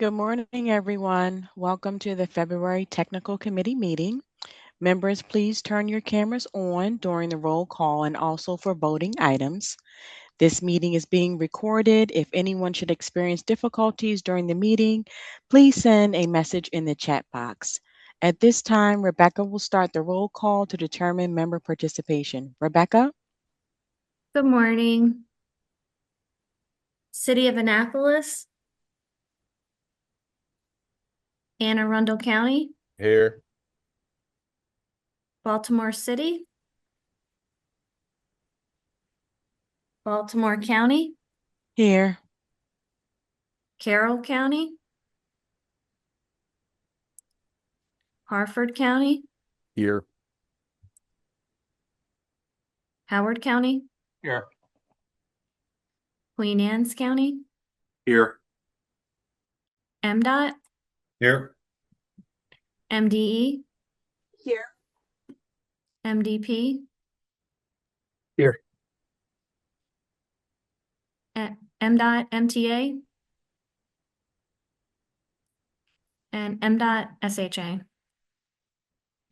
Good morning, everyone. Welcome to the February Technical Committee meeting. Members, please turn your cameras on during the roll call and also for voting items. This meeting is being recorded. If anyone should experience difficulties during the meeting, please send a message in the chat box. At this time, Rebecca will start the roll call to determine member participation. Rebecca? Good morning. City of Annapolis, Anne Arundel County, Here. Baltimore City, Baltimore County, Here. Carroll County, Harford County, Here. Howard County, Here. Queen Anne's County, Here. MDOT, Here. MDE, Here. MDP, Here. MDOT MTA, and MDOT SHA.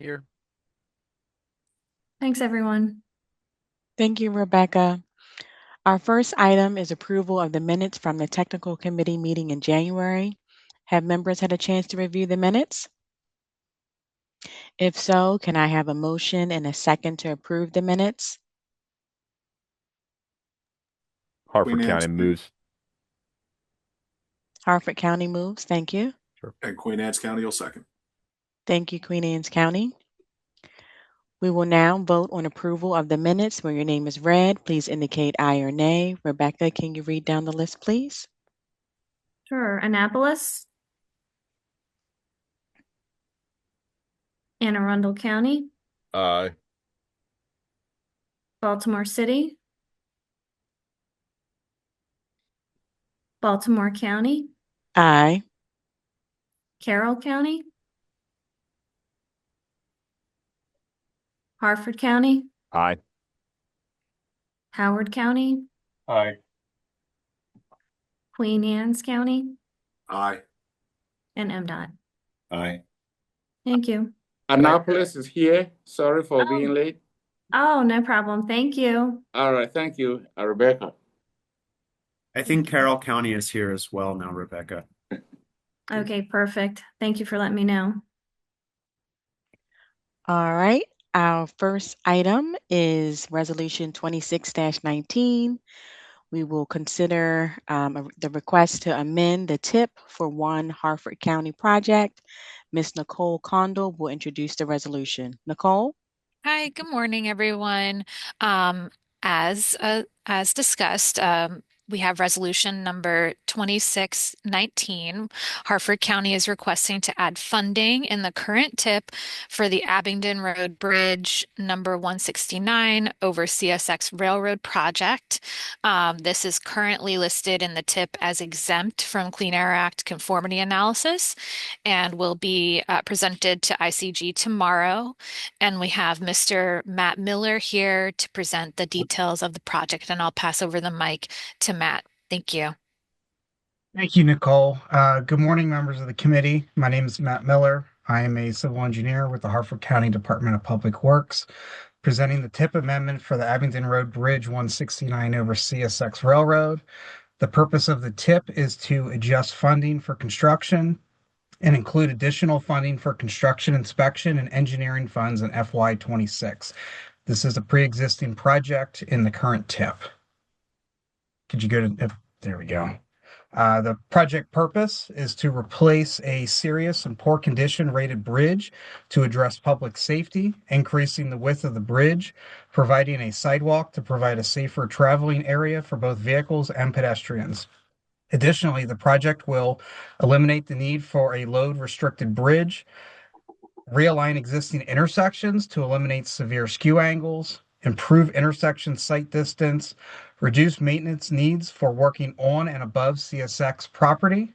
Here. Thanks, everyone. Thank you, Rebecca. Our first item is approval of the minutes from the technical committee meeting in January. Have members had a chance to review the minutes? If so, can I have a motion and a second to approve the minutes? Harford County moves. Harford County moves. Thank you. Sure. And Queen Anne's County will second. Thank you, Queen Anne's County. We will now vote on approval of the minutes. When your name is read, please indicate aye or nay. Rebecca, can you read down the list, please? Sure. Annapolis, Anne Arundel County, Aye. Baltimore City, Baltimore County, Aye. Carroll County, Harford County, Aye. Howard County, Aye. Queen Anne's County, Aye. and MDOT. Aye. Thank you. Annapolis is here. Sorry for Oh. being late. Oh, no problem. Thank you. All right, thank you, Rebecca. I think Carroll County is here as well now, Rebecca. Okay, perfect. Thank you for letting me know. All right. Our first item is Resolution 26-19. We will consider the request to amend the TIP for one Harford County project. Ms. Nicole Condell will introduce the resolution. Nicole? Hi, good morning, everyone. As discussed, we have resolution number 2619. Harford County is requesting to add funding in the current TIP for the Abingdon Road Bridge number 169 over CSX Railroad project. This is currently listed in the TIP as exempt from Clean Air Act conformity analysis and will be presented to ICG tomorrow. And we have Mr. Matt Miller here to present the details of the project, and I'll pass over the mic to Matt. Thank you. Thank you, Nicole. Good morning, members of the committee. My name is Matt Miller. I am a civil engineer with the Harford County Department of Public Works, presenting the TIP amendment for the Abingdon Road Bridge 169 over CSX Railroad. The purpose of the TIP is to adjust funding for construction and include additional funding for construction inspection and engineering funds in FY26. This is a pre-existing project in the current TIP. Could you go to, there we go. The project purpose is to replace a serious and poor condition rated bridge to address public safety, increasing the width of the bridge, providing a sidewalk to provide a safer traveling area for both vehicles and pedestrians. Additionally, the project will eliminate the need for a load restricted bridge, realign existing intersections to eliminate severe skew angles, improve intersection sight distance, reduce maintenance needs for working on and above CSX property,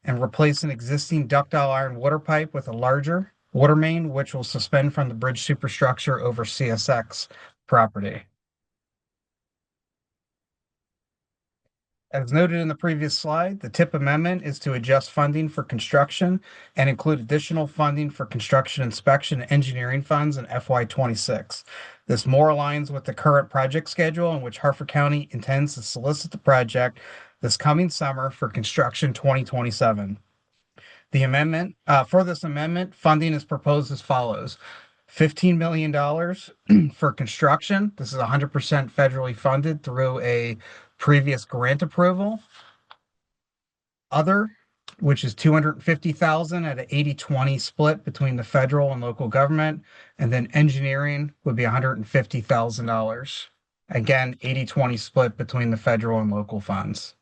and replace an existing ductile iron water pipe with a larger water main, which will suspend from the bridge superstructure over CSX property. As noted in the previous slide, the TIP amendment is to adjust funding for construction and include additional funding for construction inspection and engineering funds in FY26. This more aligns with the current project schedule in which Harford County intends to solicit the project this coming summer for construction 2027. The amendment, for this amendment, funding is proposed as follows. $15 million for construction. This is 100% federally funded through a previous grant approval. Other, which is 250,000 at an 80-20 split between the federal and local government. And then engineering would be $150,000. Again, 80-20 split between the federal and local funds.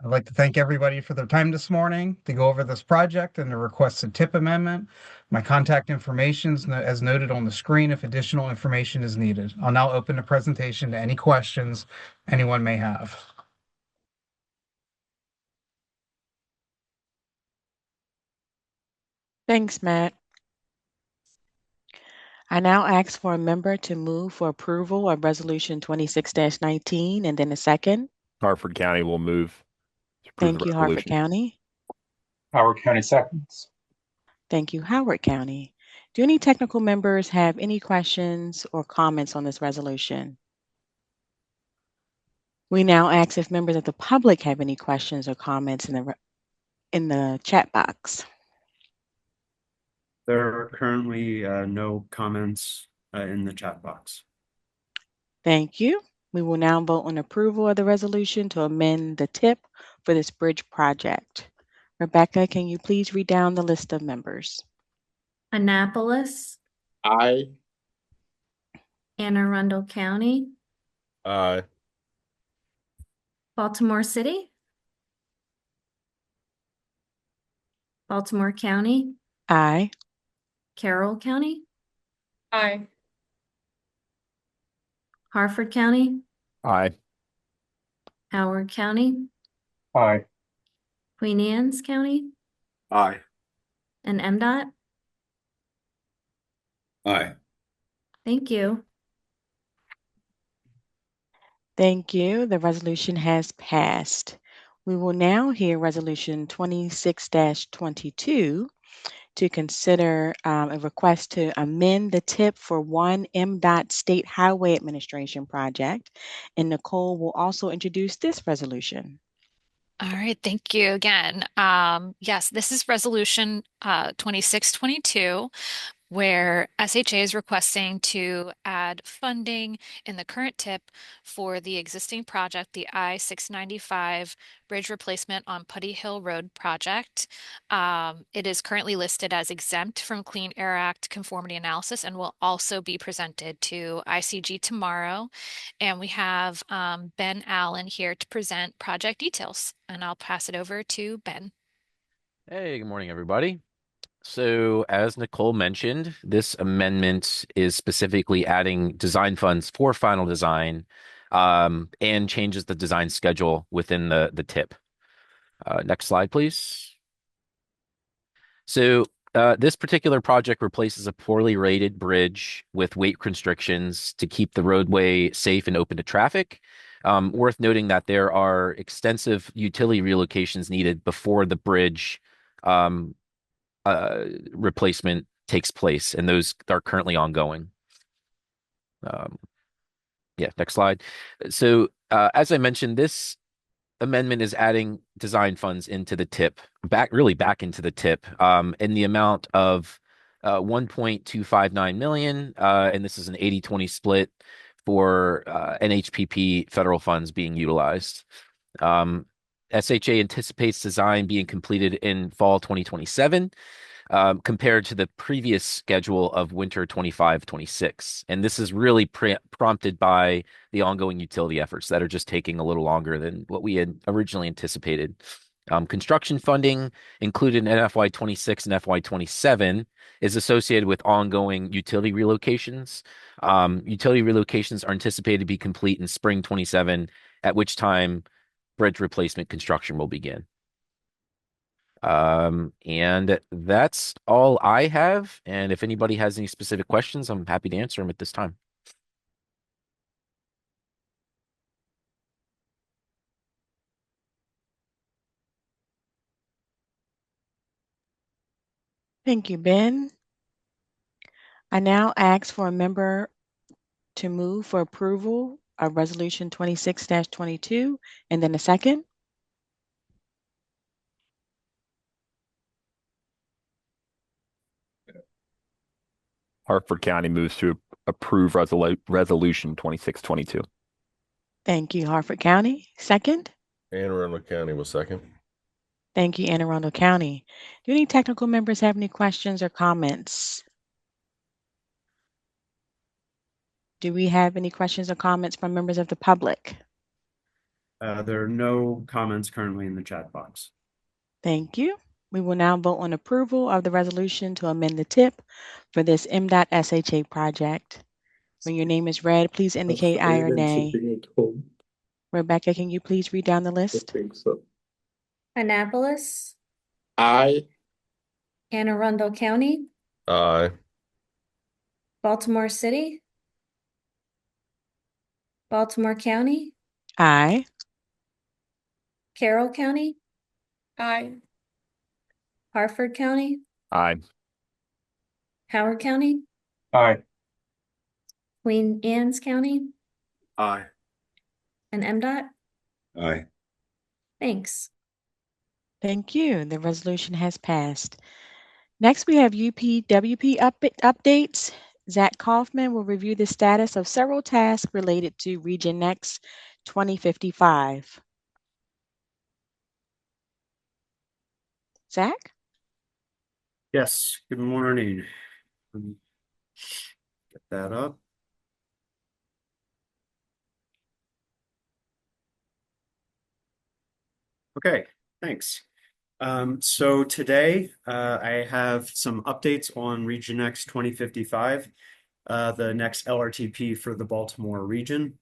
I'd like to thank everybody for their time this morning to go over this project and the requested TIP amendment. My contact information is as noted on the screen if additional information is needed. I'll now open the presentation to any questions anyone may have. Thanks, Matt. I now ask for a member to move for approval of Resolution 26-19 and then a second. Harford County will move to approve Thank the you, Harford resolution. County. Howard County seconds. Thank you, Howard County. Do any technical members have any questions or comments on this resolution? We now ask if members of the public have any questions or comments in the chat box. There are currently no comments in the chat box. Thank you. We will now vote on approval of the resolution to amend the TIP for this bridge project. Rebecca, can you please read down the list of members? Annapolis, Aye. Anne Arundel County, Aye. Baltimore City, Baltimore County, Aye. Carroll County, Aye. Harford County, Aye. Howard County, Aye. Queen Anne's County, Aye. and MDOT. Aye. Thank you. Thank you. The resolution has passed. We will now hear Resolution 26-22 to consider a request to amend the TIP for one MDOT State Highway Administration project. And Nicole will also introduce this resolution. All right, thank you again. Yes, this is Resolution 2622, where SHA is requesting to add funding in the current TIP for the existing project, the I-695 Bridge Replacement on Putty Hill Road project. It is currently listed as exempt from Clean Air Act conformity analysis and will also be presented to ICG tomorrow. And we have Ben Allen here to present project details, and I'll pass it over to Ben. Hey, good morning, everybody. So as Nicole mentioned, this amendment is specifically adding design funds for final design and changes the design schedule within the TIP. Next slide, please. So this particular project replaces a poorly rated bridge with weight constrictions to keep the roadway safe and open to traffic. Worth noting that there are extensive utility relocations needed before the bridge replacement takes place, and those are currently ongoing. Yeah, next slide. So as I mentioned, this amendment is adding design funds into the TIP, back into the TIP, in the amount of 1.259 million, and this is an 80-20 split for NHPP federal funds being utilized. SHA anticipates design being completed in fall 2027, compared to the previous schedule of winter 25-26. And this is really prompted by the ongoing utility efforts that are just taking a little longer than what we had originally anticipated. Construction funding included in FY26 and FY27 is associated with ongoing utility relocations. Utility relocations are anticipated to be complete in spring 27, at which time bridge replacement construction will begin. And that's all I have. And if anybody has any specific questions, I'm happy to answer them at this time. Thank you, Ben. I now ask for a member to move for approval of Resolution 26-22, and then a second. Hartford County moves to approve resolution 2622. Thank you, Hartford County. Second. Anne Arundel County was second. Thank you, Anne Arundel County. Do any technical members have any questions or comments? Do we have any questions or comments from members of the public? There are no comments currently in the chat box. Thank you. We will now vote on approval of the resolution to amend the tip for this MDOT SHA project. When your name is read, please indicate aye or nay. Rebecca, can you please read down the list? Annapolis, Aye. Anne Arundel County, Aye. Baltimore City, Baltimore County, Aye. Carroll County, Aye. Hartford County, Aye. Howard County, Aye. Queen Anne's County, Aye. and MDOT. Aye. Thanks. Thank you. The resolution has passed. Next, we have UPWP updates. Zach Kaufman will review the status of several tasks related to Region Next 2055. Zach? Yes, good morning. Let me get that up. Okay, thanks. So today I have some updates on Region Next 2055, the next LRTP for the Baltimore region.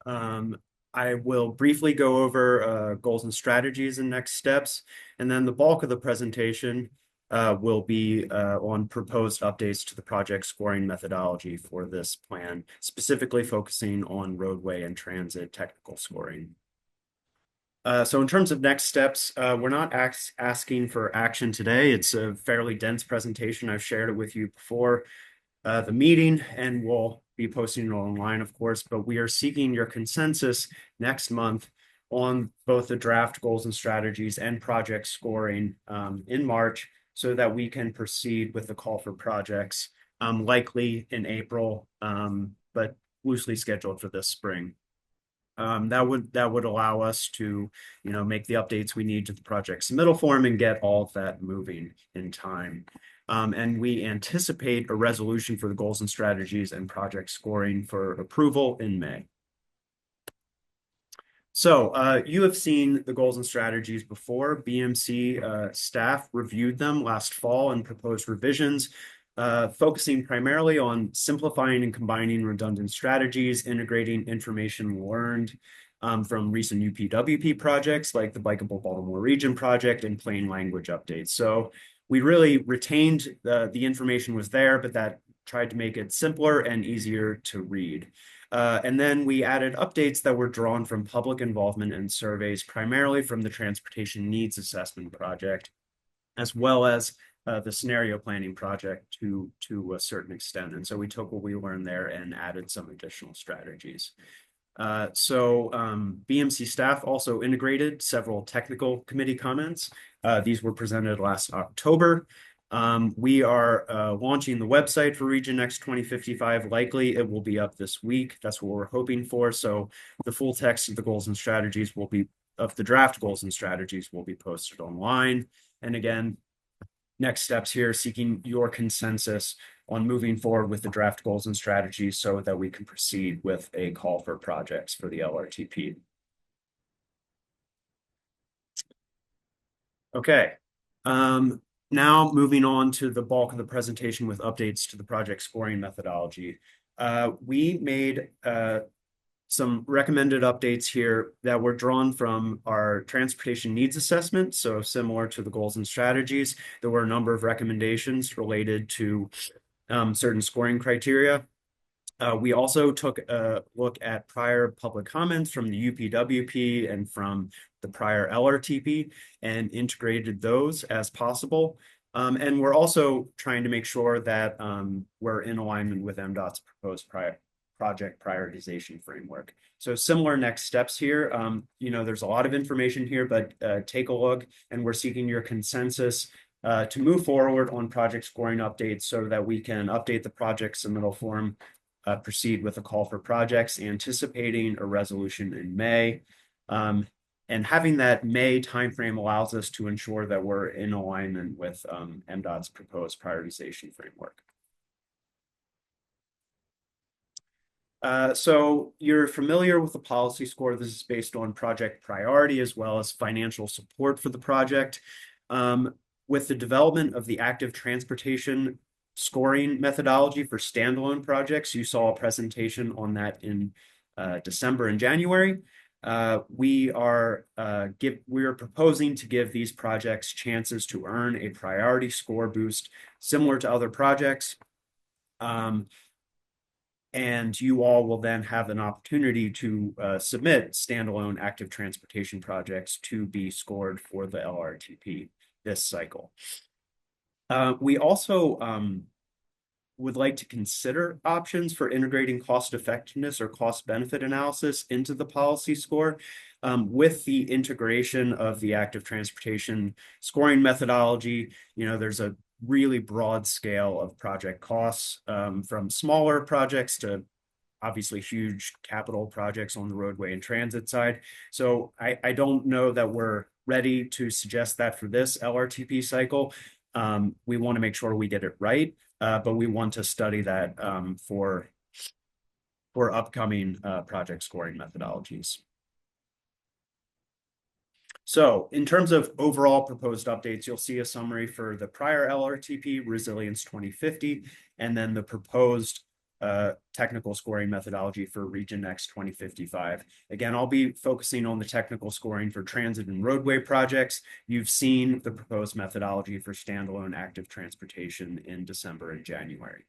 I will briefly go over goals and strategies and next steps, and then the bulk of the presentation will be on proposed updates to the project scoring methodology for this plan, specifically focusing on roadway and transit technical scoring. So in terms of next steps, we're not asking for action today. It's a fairly dense presentation. I've shared it with you before the meeting, and we'll be posting it online, of course, but we are seeking your consensus next month on both the draft goals and strategies and project scoring in March, so that we can proceed with the call for projects, likely in April, but loosely scheduled for this spring. That would allow us to, make the updates we need to the project submittal form and get all of that moving in time. And we anticipate a resolution for the goals and strategies and project scoring for approval in May. So you have seen the goals and strategies before. BMC staff reviewed them last fall and proposed revisions, focusing primarily on simplifying and combining redundant strategies, integrating information learned from recent UPWP projects like the Bikeable Baltimore Region project and plain language updates. So we really retained the information was there, but that tried to make it simpler and easier to read. And then we added updates that were drawn from public involvement and surveys, primarily from the Transportation Needs Assessment Project, as well as the scenario planning project to a certain extent. And so we took what we learned there and added some additional strategies. So BMC staff also integrated several technical committee comments. These were presented last October. We are launching the website for Region Next 2055. Likely it will be up this week. That's what we're hoping for. So the full text of the goals and strategies of the draft goals and strategies will be posted online. And again, next steps here, seeking your consensus on moving forward with the draft goals and strategies so that we can proceed with a call for projects for the LRTP. Okay. Now moving on to the bulk of the presentation with updates to the project scoring methodology. We made some recommended updates here that were drawn from our transportation needs assessment. So similar to the goals and strategies, there were a number of recommendations related to certain scoring criteria. We also took a look at prior public comments from the UPWP and from the prior LRTP and integrated those as possible. And we're also trying to make sure that we're in alignment with MDOT's proposed project prioritization framework. So similar next steps here. There's a lot of information here, but take a look, and we're seeking your consensus to move forward on project scoring updates so that we can update the project submittal form, proceed with a call for projects, anticipating a resolution in May. And having that May timeframe allows us to ensure that we're in alignment with MDOT's proposed prioritization framework. So you're familiar with the policy score. This is based on project priority as well as financial support for the project. With the development of the active transportation scoring methodology for standalone projects, you saw a presentation on that in December and January. We are proposing to give these projects chances to earn a priority score boost similar to other projects. And you all will then have an opportunity to submit standalone active transportation projects to be scored for the LRTP this cycle. We also would like to consider options for integrating cost effectiveness or cost benefit analysis into the policy score. With the integration of the active transportation scoring methodology, there's a really broad scale of project costs, from smaller projects to obviously huge capital projects on the roadway and transit side. So I don't know that we're ready to suggest that for this LRTP cycle. We want to make sure we get it right, but we want to study that for upcoming project scoring methodologies. So in terms of overall proposed updates, you'll see a summary for the prior LRTP, Resilience 2050, and then the proposed technical scoring methodology for Region Next 2055. Again, I'll be focusing on the technical scoring for transit and roadway projects. You've seen the proposed methodology for standalone active transportation in December and January.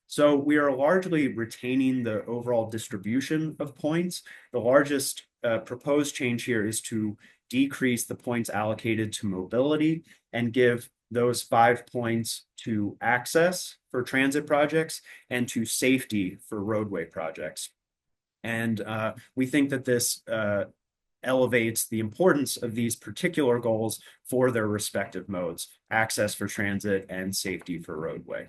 So we are largely retaining the overall distribution of points. The largest proposed change here is to decrease the points allocated to mobility and give those 5 points to access for transit projects and to safety for roadway projects. And we think that this elevates the importance of these particular goals for their respective modes: access for transit and safety for roadway.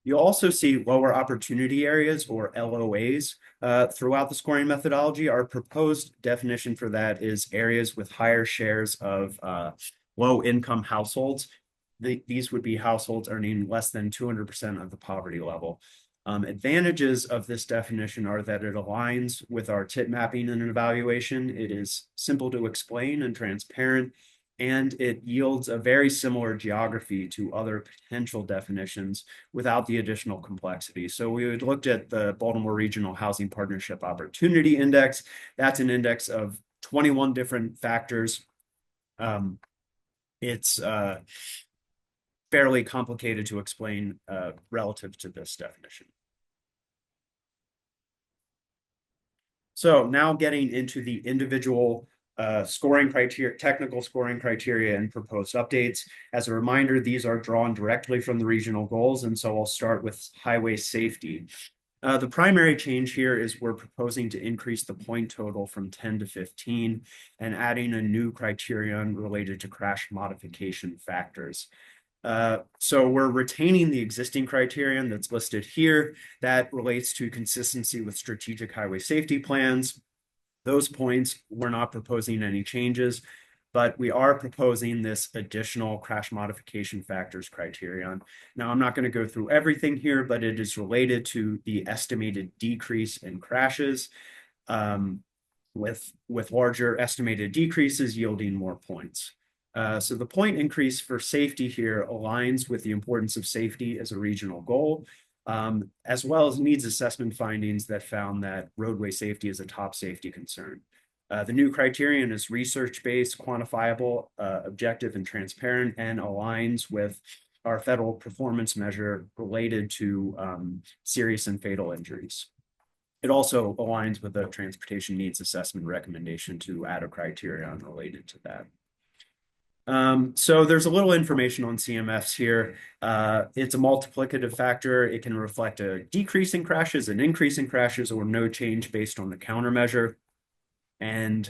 You'll also see lower opportunity areas, or LOAs, throughout the scoring methodology. Our proposed definition for that is areas with higher shares of low-income households. These would be households earning less than 200% of the poverty level. Advantages of this definition are that it aligns with our TIP mapping and evaluation. It is simple to explain and transparent, and it yields a very similar geography to other potential definitions without the additional complexity. So we would looked at the Baltimore Regional Housing Partnership Opportunity Index. That's an index of 21 different factors. It's fairly complicated to explain relative to this definition. So now getting into the individual scoring criteria, technical scoring criteria, and proposed updates. As a reminder, these are drawn directly from the regional goals, and so I'll start with highway safety. The primary change here is we're proposing to increase the point total from 10 to 15 and adding a new criterion related to crash modification factors. So we're retaining the existing criterion that's listed here that relates to consistency with strategic highway safety plans. Those points, we're not proposing any changes, but we are proposing this additional crash modification factors criterion. Now, I'm not going to go through everything here, but it is related to the estimated decrease in crashes, with larger estimated decreases yielding more points. So the point increase for safety here aligns with the importance of safety as a regional goal, as well as needs assessment findings that found that roadway safety is a top safety concern. The new criterion is research-based, quantifiable, objective, and transparent, and aligns with our federal performance measure related to serious and fatal injuries. It also aligns with the transportation needs assessment recommendation to add a criterion related to that. So there's a little information on CMFs here. It's a multiplicative factor. It can reflect a decrease in crashes, an increase in crashes, or no change based on the countermeasure. And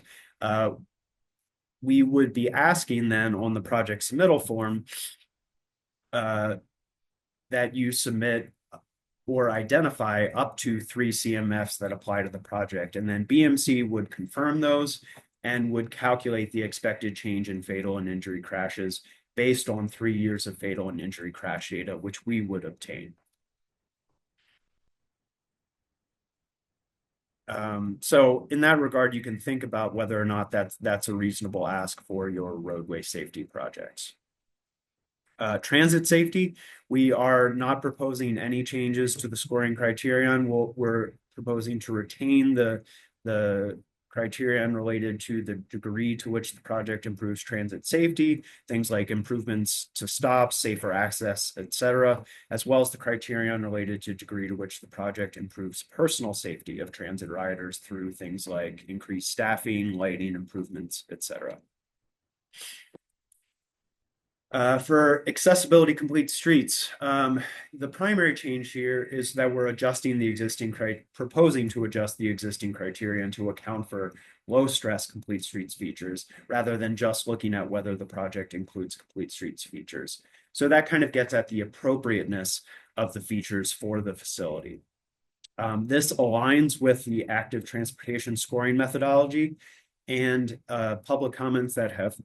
we would be asking then on the project submittal form that you submit or identify up to 3 CMFs that apply to the project. And then BMC would confirm those and would calculate the expected change in fatal and injury crashes based on 3 years of fatal and injury crash data, which we would obtain. So in that regard, you can think about whether or not that's a reasonable ask for your roadway safety projects. Transit safety, we are not proposing any changes to the scoring criterion. We're proposing to retain the criterion related to the degree to which the project improves transit safety, things like improvements to stops, safer access, etc., as well as the criterion related to degree to which the project improves personal safety of transit riders through things like increased staffing, lighting improvements, etc. For accessibility complete streets, the primary change here is that we're adjusting the existing proposing to adjust the existing criterion to account for low stress complete streets features rather than just looking at whether the project includes complete streets features. So that kind of gets at the appropriateness of the features for the facility. This aligns with the active transportation scoring methodology and public comments that have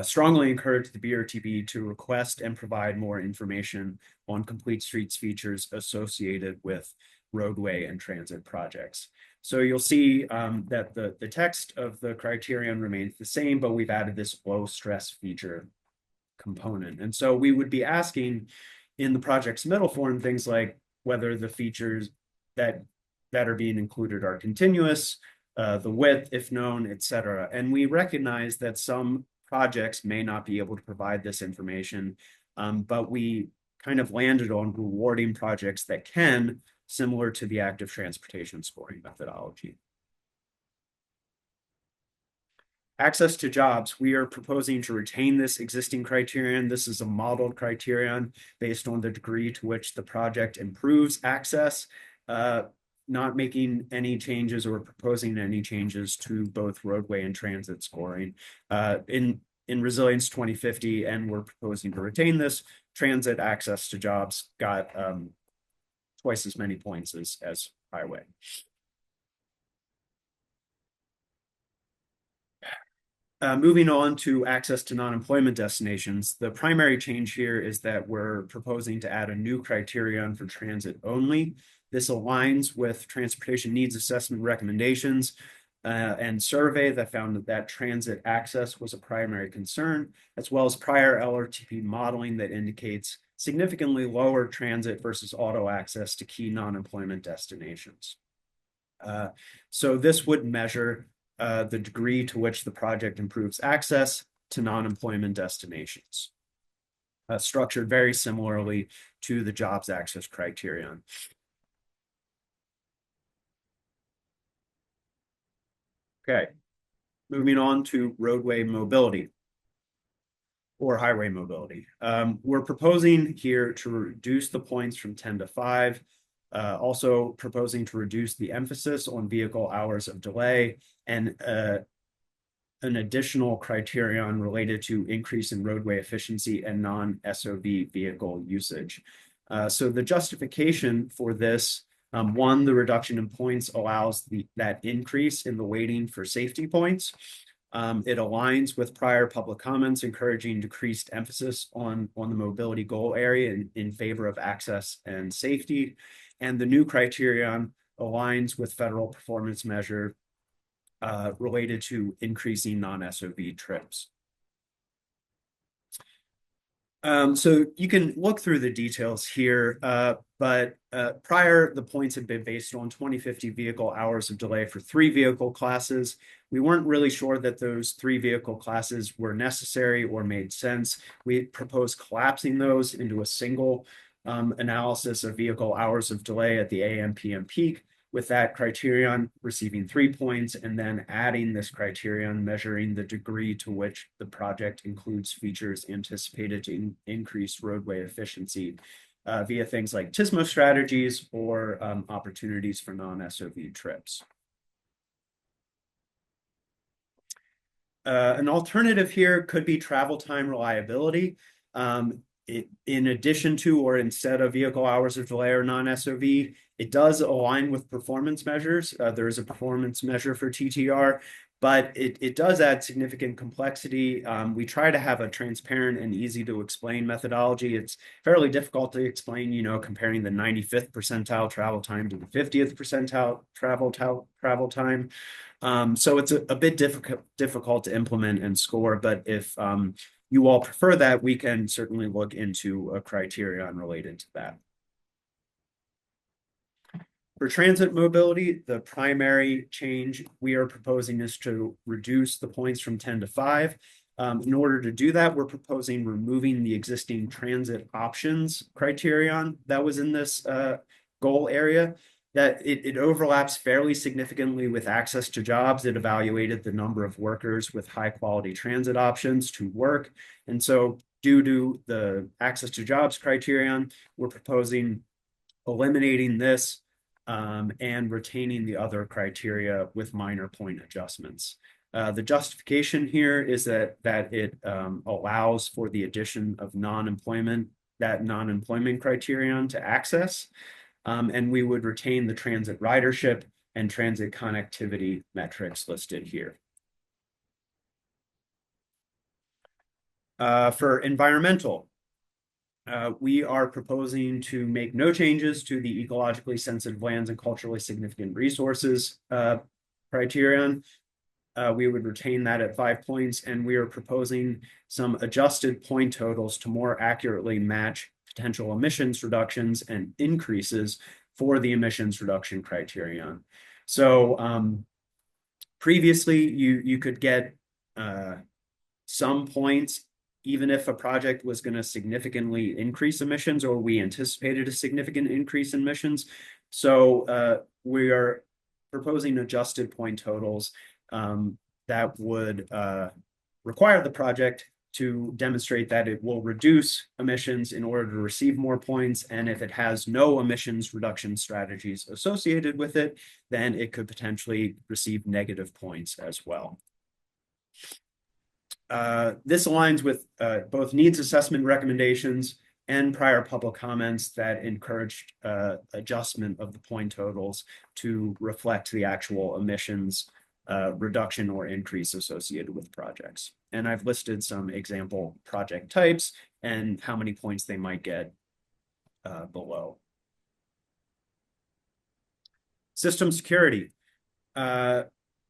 strongly encourage the BRTB to request and provide more information on complete streets features associated with roadway and transit projects. So you'll see that the text of the criterion remains the same, but we've added this low stress feature component. And so we would be asking in the project's middle form things like whether the features that are being included are continuous, the width, if known, etc. And we recognize that some projects may not be able to provide this information, but we kind of landed on rewarding projects that can, similar to the active transportation scoring methodology. Access to jobs, we are proposing to retain this existing criterion. This is a modeled criterion based on the degree to which the project improves access, not making any changes or proposing any changes to both roadway and transit scoring. In Resilience 2050, and we're proposing to retain this, transit access to jobs got twice as many points as highway. Moving on to access to non-employment destinations, the primary change here is that we're proposing to add a new criterion for transit only. This aligns with transportation needs assessment recommendations and survey that found that transit access was a primary concern, as well as prior LRTP modeling that indicates significantly lower transit versus auto access to key non-employment destinations. So this would measure the degree to which the project improves access to non-employment destinations, structured very similarly to the jobs access criterion. Okay, moving on to roadway mobility or highway mobility. We're proposing here to reduce the points from 10 to 5, also proposing to reduce the emphasis on vehicle hours of delay and an additional criterion related to increase in roadway efficiency and non-SOV vehicle usage. So the justification for this, one, the reduction in points allows that increase in the weighting for safety points. It aligns with prior public comments encouraging decreased emphasis on the mobility goal area in favor of access and safety. And the new criterion aligns with federal performance measure related to increasing non-SOV trips. So you can look through the details here, but prior, the points had been based on 2050 vehicle hours of delay for 3 vehicle classes. We weren't really sure that those 3 vehicle classes were necessary or made sense. We proposed collapsing those into a single analysis of vehicle hours of delay at the AM, PM peak, with that criterion receiving 3 points, and then adding this criterion measuring the degree to which the project includes features anticipated to increase roadway efficiency via things like TISMO strategies or opportunities for non-SOV trips. An alternative here could be travel time reliability. In addition to or instead of vehicle hours of delay or non-SOV, it does align with performance measures. There is a performance measure for TTR, but it does add significant complexity. We try to have a transparent and easy to explain methodology. It's fairly difficult to explain, comparing the 95th percentile travel time to the 50th percentile travel time. So it's a bit difficult to implement and score, but if you all prefer that, we can certainly look into a criterion related to that. For transit mobility, the primary change we are proposing is to reduce the points from 10 to 5. In order to do that, we're proposing removing the existing transit options criterion that was in this goal area. That it overlaps fairly significantly with access to jobs. It evaluated the number of workers with high quality transit options to work. And so due to the access to jobs criterion, we're proposing eliminating this and retaining the other criteria with minor point adjustments. The justification here is that it allows for the addition of non-employment criterion to access. And we would retain the transit ridership and transit connectivity metrics listed here. For environmental, we are proposing to make no changes to the ecologically sensitive lands and culturally significant resources criterion. We would retain that at 5 points, and we are proposing some adjusted point totals to more accurately match potential emissions reductions and increases for the emissions reduction criterion. So previously, you could get some points even if a project was going to significantly increase emissions or we anticipated a significant increase in emissions. So we are proposing adjusted point totals that would require the project to demonstrate that it will reduce emissions in order to receive more points. And if it has no emissions reduction strategies associated with it, then it could potentially receive negative points as well. This aligns with both needs assessment recommendations and prior public comments that encouraged adjustment of the point totals to reflect the actual emissions reduction or increase associated with projects. And I've listed some example project types and how many points they might get below. System security.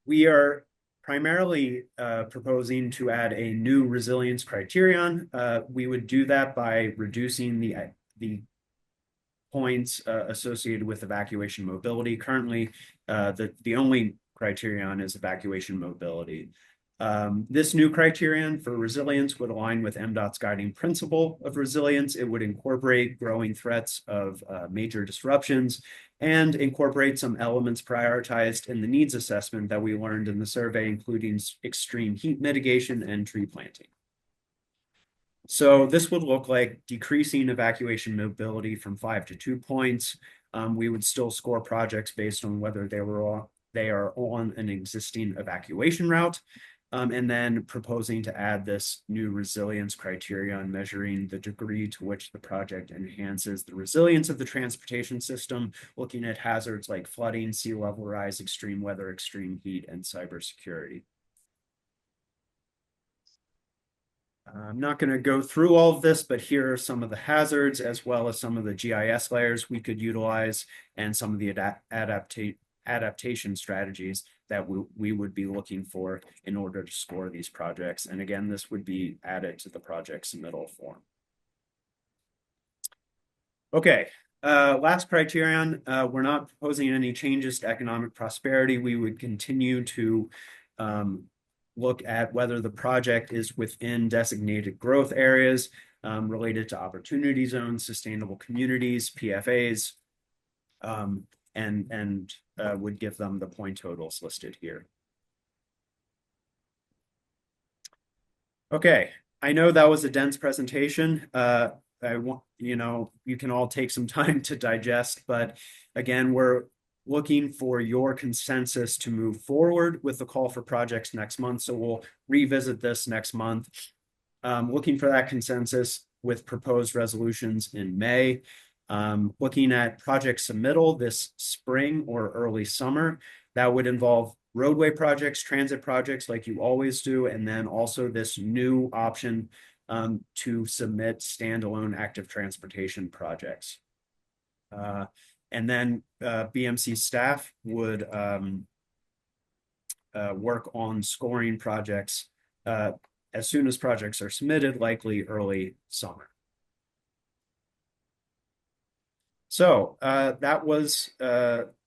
We are primarily proposing to add a new resilience criterion. We would do that by reducing the points associated with evacuation mobility. Currently, the only criterion is evacuation mobility. This new criterion for resilience would align with MDOT's guiding principle of resilience. It would incorporate growing threats of major disruptions and incorporate some elements prioritized in the needs assessment that we learned in the survey, including extreme heat mitigation and tree planting. So this would look like decreasing evacuation mobility from 5 to 2 points. We would still score projects based on whether they are on an existing evacuation route, and then proposing to add this new resilience criterion measuring the degree to which the project enhances the resilience of the transportation system, looking at hazards like flooding, sea level rise, extreme weather, extreme heat, and cybersecurity. I'm not going to go through all of this, but here are some of the hazards as well as some of the GIS layers we could utilize and some of the adaptation strategies that we would be looking for in order to score these projects. And again, this would be added to the project submittal form. Okay, last criterion, we're not proposing any changes to economic prosperity. We would continue to look at whether the project is within designated growth areas related to opportunity zones, sustainable communities, PFAs, and would give them the point totals listed here. Okay, I know that was a dense presentation. I want, you can all take some time to digest, but again, we're looking for your consensus to move forward with the call for projects next month. So we'll revisit this next month. Looking for that consensus with proposed resolutions in May. Looking at project submittal this spring or early summer, that would involve roadway projects, transit projects like you always do, and then also this new option to submit standalone active transportation projects. And then BMC staff would work on scoring projects as soon as projects are submitted, likely early summer. So that was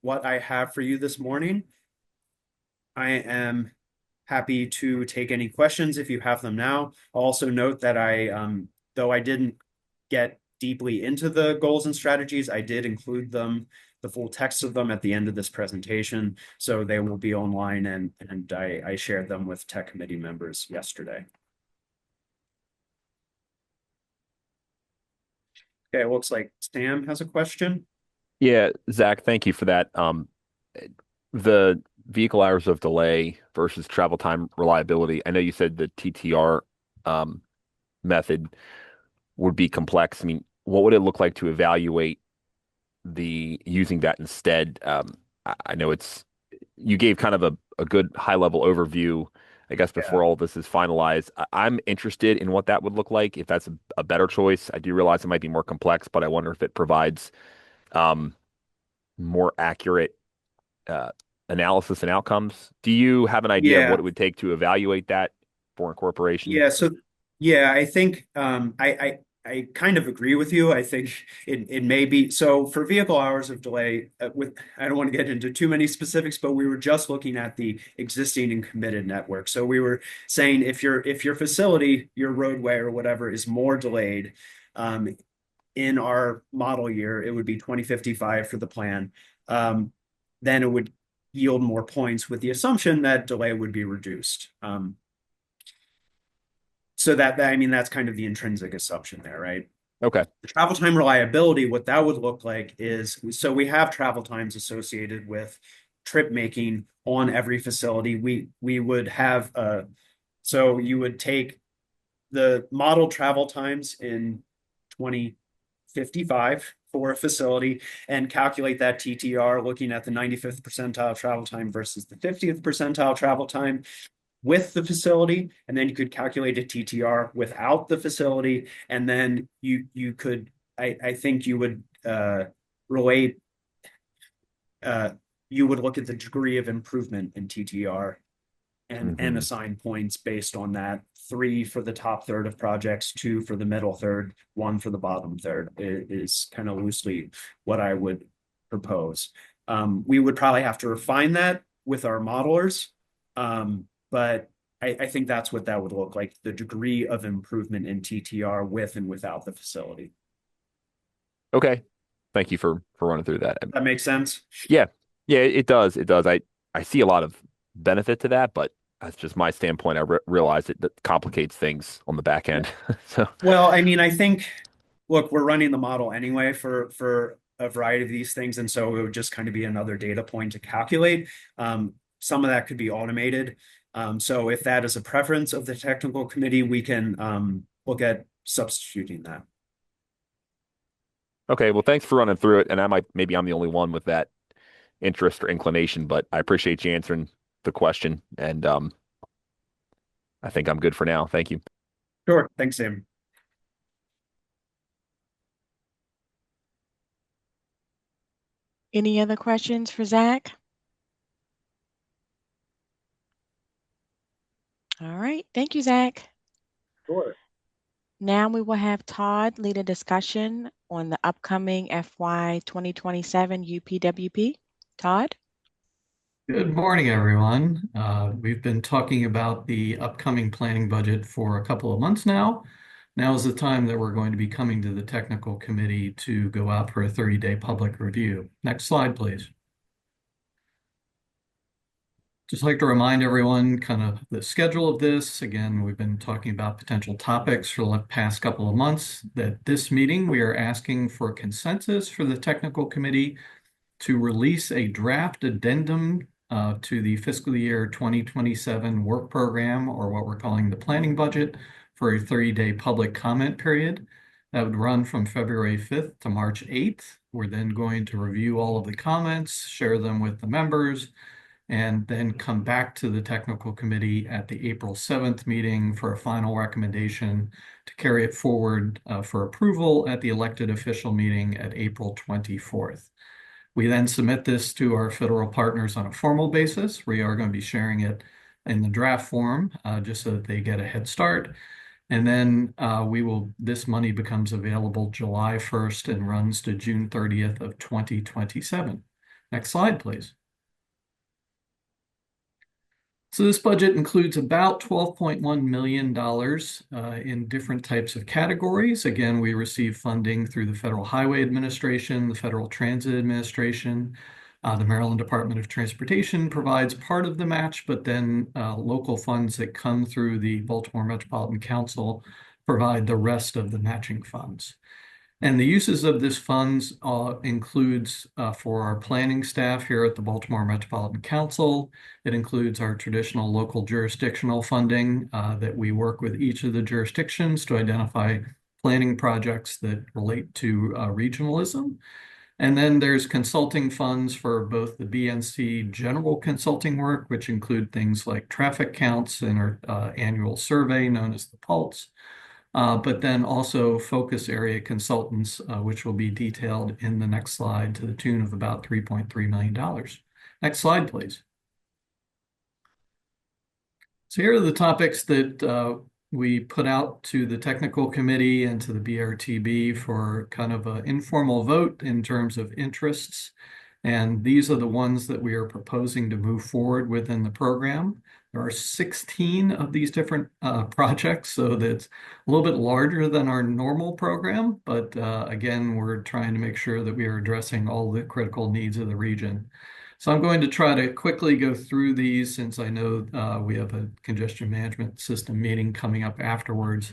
what I have for you this morning. I am happy to take any questions if you have them now. I'll also note that though I didn't get deeply into the goals and strategies, I did include them, the full text of them at the end of this presentation. So they will be online and I shared them with tech committee members yesterday. Okay, it looks like Sam has a question. Yeah, Zach, thank you for that. The vehicle hours of delay versus travel time reliability. I know you said the TTR method would be complex. I mean, what would it look like to evaluate using that instead? I know you gave kind of a good high level overview, I guess, before all this is finalized. I'm interested in what that would look like, if that's a better choice. I do realize it might be more complex, but I wonder if it provides more accurate analysis and outcomes. Do you have an idea of what it would take to evaluate that for incorporation? Yeah, so I think I kind of agree with you. I think it may be so for vehicle hours of delay. I don't want to get into too many specifics, but we were just looking at the existing and committed network. So we were saying if your facility, your roadway or whatever is more delayed, in our model year, it would be 2055 for the plan. Then it would yield more points with the assumption that delay would be reduced. So that's kind of the intrinsic assumption there, right? Okay. The travel time reliability, what that would look like is, so we have travel times associated with trip making on every facility. We would have, so you would take the model travel times in 2055 for a facility and calculate that TTR looking at the 95th percentile travel time versus the 50th percentile travel time with the facility, and then you could calculate a TTR without the facility, and then you could, I think you would relate, you would look at the degree of improvement in TTR and assign points based on that. 3 for the top third of projects, 2 for the middle third, 1 for the bottom third is kind of loosely what I would propose. We would probably have to refine that with our modelers. But I think that's what that would look like, the degree of improvement in TTR with and without the facility. Okay. Thank you for running through that. That makes sense? Yeah, it does. It does. I see a lot of benefit to that, but that's just my standpoint. I realize that complicates things on the back end. So, well, I mean, I think, look, we're running the model anyway for a variety of these things. And so it would just kind of be another data point to calculate. Some of that could be automated. So if that is a preference of the technical committee, we can look at substituting that. Okay, well, thanks for running through it. And maybe I'm the only one with that interest or inclination, but I appreciate you answering the question. And I think I'm good for now. Thank you. Sure. Thanks, Sam. Any other questions for Zach? All right. Thank you, Zach. Sure. Now we will have Todd lead a discussion on the upcoming FY 2027 UPWP. Todd? Good morning, everyone. We've been talking about the upcoming planning budget for a couple of months now. Now is the time that we're going to be coming to the technical committee to go out for a 30-day public review. Next slide, please. Just like to remind everyone kind of the schedule of this. Again, we've been talking about potential topics for the past couple of months. That this meeting, we are asking for consensus for the technical committee to release a draft addendum to the fiscal year 2027 work program, or what we're calling the planning budget, for a 30-day public comment period. That would run from February 5th to March 8th. We're then going to review all of the comments, share them with the members, and then come back to the technical committee at the April 7th meeting for a final recommendation to carry it forward for approval at the elected official meeting at April 24th. We then submit this to our federal partners on a formal basis. We are going to be sharing it in the draft form just so that they get a head start. And then this money becomes available July 1st and runs to June 30th of 2027. Next slide, please. So this budget includes about $12.1 million in different types of categories. Again, we receive funding through the Federal Highway Administration, the Federal Transit Administration. The Maryland Department of Transportation provides part of the match, but then local funds that come through the Baltimore Metropolitan Council provide the rest of the matching funds. And the uses of this funds includes for our planning staff here at the Baltimore Metropolitan Council. It includes our traditional local jurisdictional funding that we work with each of the jurisdictions to identify planning projects that relate to regionalism. And then there's consulting funds for both the BNC general consulting work, which include things like traffic counts and our annual survey known as the Pulse. But then also focus area consultants, which will be detailed in the next slide to the tune of about $3.3 million. Next slide, please. So here are the topics that we put out to the technical committee and to the BRTB for kind of an informal vote in terms of interests. And these are the ones that we are proposing to move forward within the program. There are 16 of these different projects, so that's a little bit larger than our normal program. But again, we're trying to make sure that we are addressing all the critical needs of the region. So I'm going to try to quickly go through these since I know we have a congestion management system meeting coming up afterwards.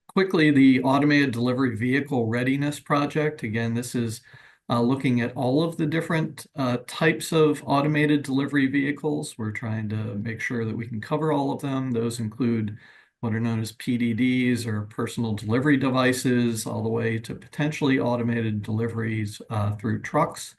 Quickly, the automated delivery vehicle readiness project. Again, this is looking at all of the different types of automated delivery vehicles. We're trying to make sure that we can cover all of them. Those include what are known as PDDs, or personal delivery devices, all the way to potentially automated deliveries through trucks,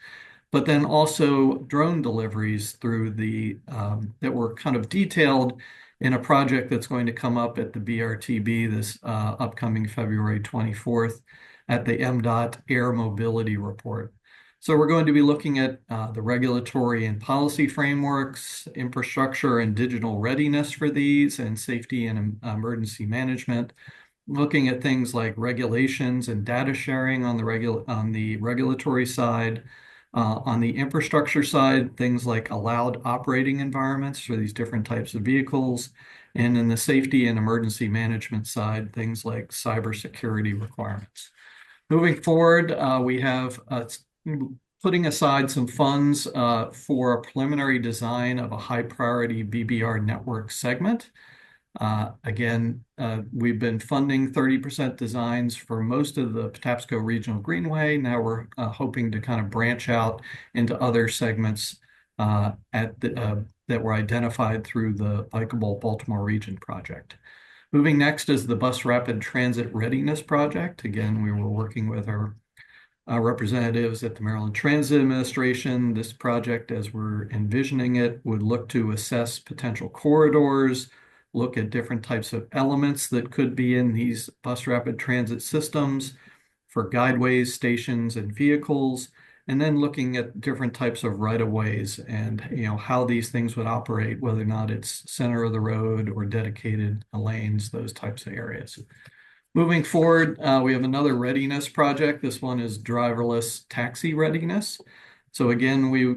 but then also drone deliveries through that were kind of detailed in a project that's going to come up at the BRTB this upcoming February 24th at the MDOT Air Mobility Report. So we're going to be looking at the regulatory and policy frameworks, infrastructure and digital readiness for these, and safety and emergency management, looking at things like regulations and data sharing on the regulatory side. On the infrastructure side, things like allowed operating environments for these different types of vehicles. And in the safety and emergency management side, things like cybersecurity requirements. Moving forward, we have putting aside some funds for a preliminary design of a high priority BBR network segment. Again, we've been funding 30% designs for most of the Patapsco Regional Greenway. Now we're hoping to kind of branch out into other segments that were identified through the Bikeable Baltimore Region project. Moving next is the Bus Rapid Transit Readiness Project. Again, we were working with our representatives at the Maryland Transit Administration. This project, as we're envisioning it, would look to assess potential corridors, look at different types of elements that could be in these bus rapid transit systems for guideways, stations, and vehicles, and then looking at different types of right-of-ways and how these things would operate, whether or not it's center of the road or dedicated lanes, those types of areas. Moving forward, we have another readiness project. This one is driverless taxi readiness. So again, we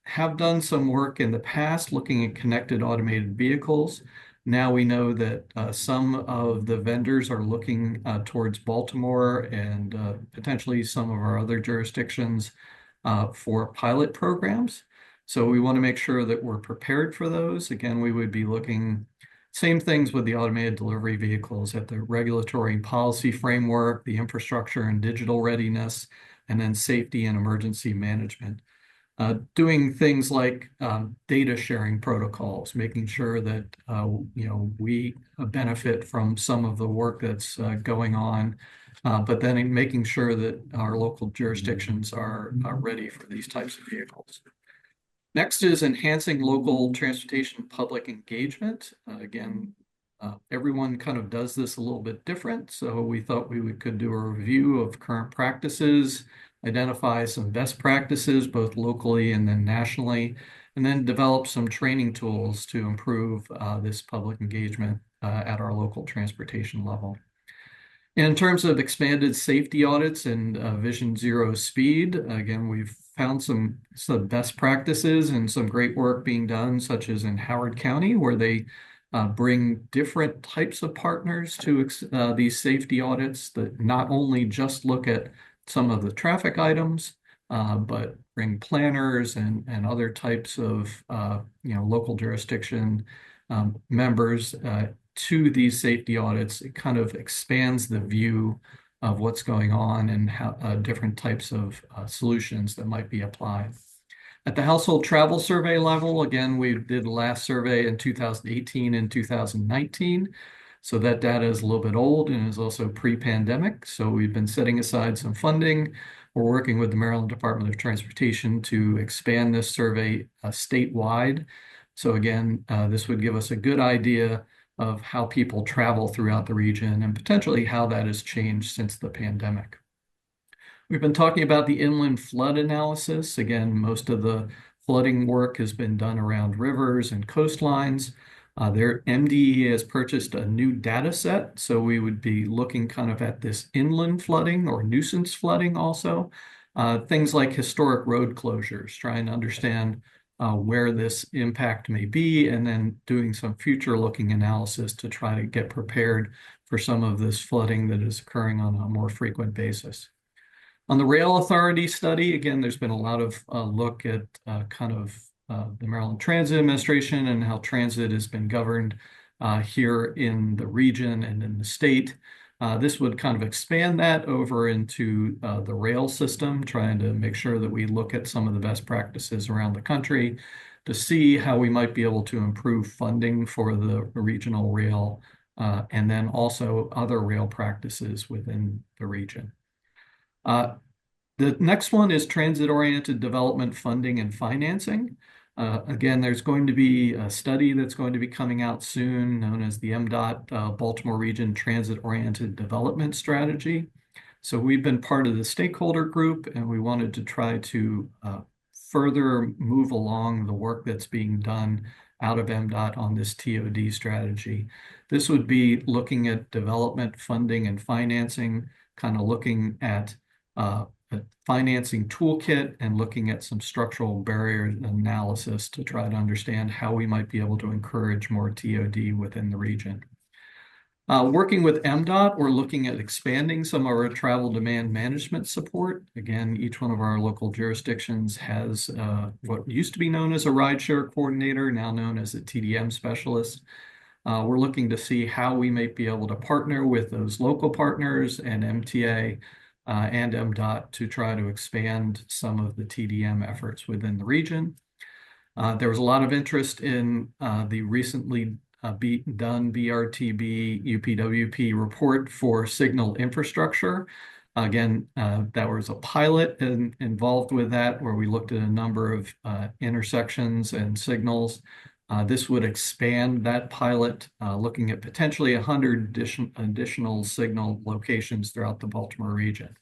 have done some work in the past looking at connected automated vehicles. Now we know that some of the vendors are looking towards Baltimore and potentially some of our other jurisdictions for pilot programs. So we want to make sure that we're prepared for those. Again, we would be looking same things with the automated delivery vehicles at the regulatory and policy framework, the infrastructure and digital readiness, and then safety and emergency management. Doing things like data sharing protocols, making sure that we benefit from some of the work that's going on, but then making sure that our local jurisdictions are ready for these types of vehicles. Next is enhancing local transportation public engagement. Again, everyone kind of does this a little bit different, so we thought we could do a review of current practices, identify some best practices both locally and then nationally, and then develop some training tools to improve this public engagement at our local transportation level. In terms of expanded safety audits and Vision Zero speed, again, we've found some best practices and some great work being done, such as in Howard County, where they bring different types of partners to these safety audits that not only just look at some of the traffic items, but bring planners and other types of local jurisdiction members to these safety audits. It kind of expands the view of what's going on and how different types of solutions that might be applied. At the household travel survey level, again, we did the last survey in 2018 and 2019. So that data is a little bit old and is also pre-pandemic. So we've been setting aside some funding. We're working with the Maryland Department of Transportation to expand this survey statewide. So again, this would give us a good idea of how people travel throughout the region and potentially how that has changed since the pandemic. We've been talking about the inland flood analysis. Again, most of the flooding work has been done around rivers and coastlines. Their MDE has purchased a new data set, so we would be looking kind of at this inland flooding or nuisance flooding also. Things like historic road closures, trying to understand where this impact may be, and then doing some future-looking analysis to try to get prepared for some of this flooding that is occurring on a more frequent basis. On the Rail Authority study, again, there's been a lot of look at the Maryland Transit Administration and how transit has been governed here in the region and in the state. This would kind of expand that over into the rail system, trying to make sure that we look at some of the best practices around the country to see how we might be able to improve funding for the regional rail and then also other rail practices within the region. The next one is transit-oriented development funding and financing. Again, there's going to be a study that's going to be coming out soon known as the MDOT Baltimore Region Transit-Oriented Development Strategy. So we've been part of the stakeholder group, and we wanted to try to further move along the work that's being done out of MDOT on this TOD strategy. This would be looking at development funding and financing, kind of looking at a financing toolkit and looking at some structural barrier analysis to try to understand how we might be able to encourage more TOD within the region. Working with MDOT, we're looking at expanding some of our travel demand management support. Again, each one of our local jurisdictions has what used to be known as a rideshare coordinator, now known as a TDM specialist. We're looking to see how we might be able to partner with those local partners and MTA and MDOT to try to expand some of the TDM efforts within the region. There was a lot of interest in the recently done BRTB UPWP report for signal infrastructure. Again, there was a pilot involved with that where we looked at a number of intersections and signals. This would expand that pilot, looking at potentially 100 additional signal locations throughout the Baltimore region.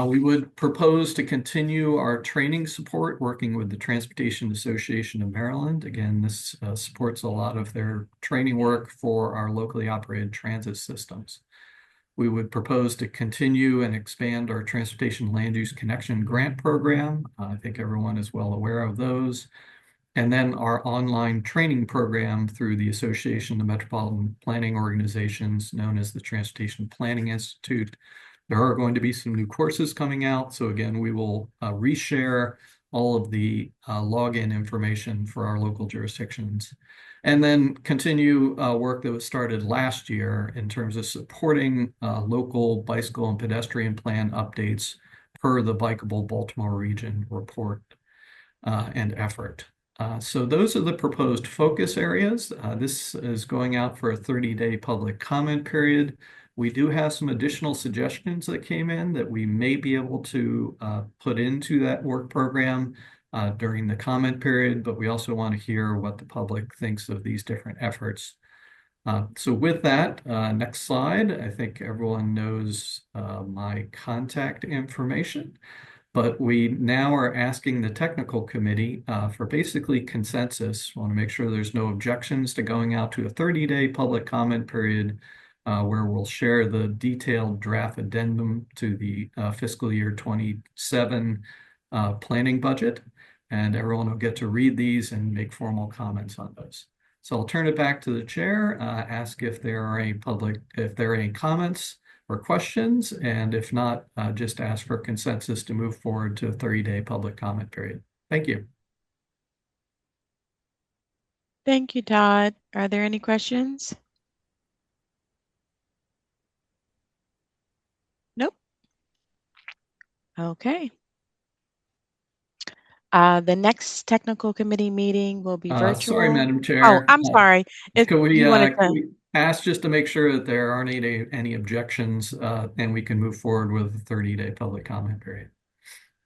We would propose to continue our training support, working with the Transportation Association of Maryland. Again, this supports a lot of their training work for our locally operated transit systems. We would propose to continue and expand our Transportation Land Use Connection Grant Program. I think everyone is well aware of those. And then our online training program through the Association of Metropolitan Planning Organizations, known as the Transportation Planning Institute. There are going to be some new courses coming out. So again, we will reshare all of the login information for our local jurisdictions. And then continue work that was started last year in terms of supporting local bicycle and pedestrian plan updates per the Bikeable Baltimore Region report and effort. So those are the proposed focus areas. This is going out for a 30-day public comment period. We do have some additional suggestions that came in that we may be able to put into that work program during the comment period, but we also want to hear what the public thinks of these different efforts. So with that, next slide, I think everyone knows my contact information, but we now are asking the technical committee for basically consensus. We want to make sure there's no objections to going out to a 30-day public comment period where we'll share the detailed draft addendum to the fiscal year 27 planning budget, and everyone will get to read these and make formal comments on those. So I'll turn it back to the chair, ask if there are any comments or questions, and if not, just ask for consensus to move forward to a 30-day public comment period. Thank you. Thank you, Todd. Are there any questions? Nope. Okay. The next technical committee meeting will be virtual. Sorry, Madam Chair. Oh, I'm sorry. Can we You wanted to... ask just to make sure that there aren't any objections and we can move forward with a 30-day public comment period?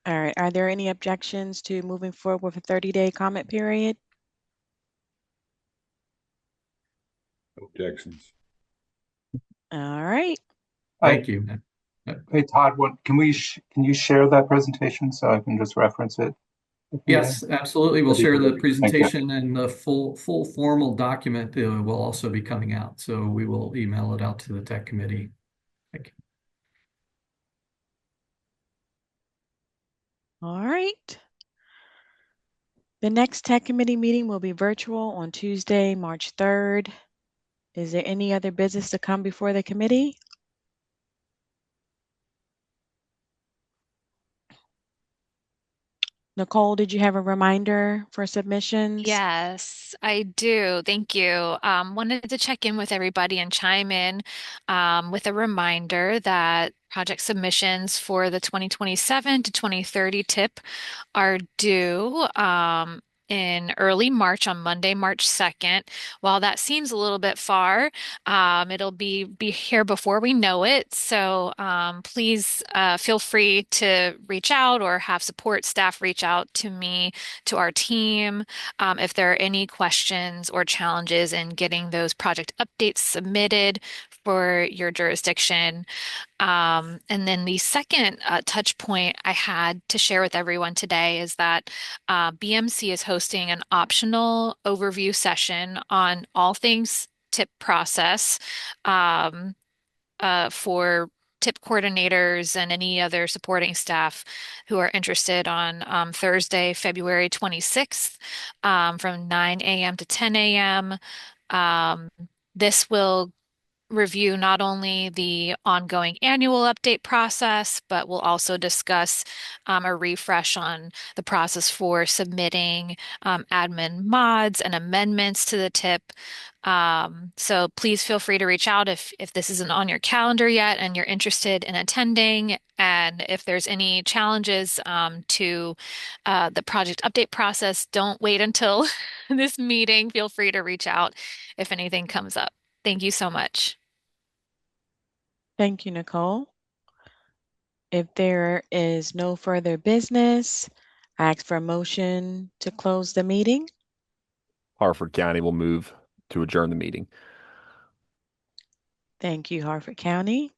All right. Are there any objections to moving forward with a 30-day comment period? Objections. All right. Thank you. Hey, Todd, can you share that presentation so I can just reference it? Yes, absolutely. We'll share the presentation, and the full formal document will also be coming out. So we will email it out to the tech committee. Thank you. All right. The next tech committee meeting will be virtual on Tuesday, March 3rd. Is there any other business to come before the committee? Nicole, did you have a reminder for submissions? Yes, I do. Thank you. Wanted to check in with everybody and chime in with a reminder that project submissions for the 2027 to 2030 TIP are due in early March on Monday, March 2nd. While that seems a little bit far, it'll be here before we know it. So please feel free to reach out or have support staff reach out to me, to our team, if there are any questions or challenges in getting those project updates submitted for your jurisdiction. And then the second touch point I had to share with everyone today is that BMC is hosting an optional overview session on all things TIP process for TIP coordinators and any other supporting staff who are interested on Thursday, February 26th from 9 a.m. to 10 a.m. This will review not only the ongoing annual update process, but we'll also discuss a refresh on the process for submitting admin mods and amendments to the TIP. So please feel free to reach out if this isn't on your calendar yet and you're interested in attending. And if there's any challenges to the project update process, don't wait until this meeting. Feel free to reach out if anything comes up. Thank you so much. Thank you, Nicole. If there is no further business, I ask for a motion to close the meeting. Harford County will move to adjourn the meeting. Thank you, Harford County.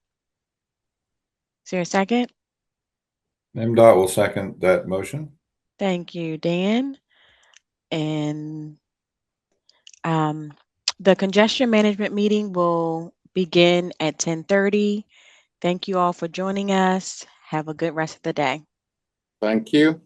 Is there a second? MDOT will second that motion. Thank you, Dan. And the congestion management meeting will begin at 10:30. Thank you all for joining us. Have a good rest of the day. Thank you.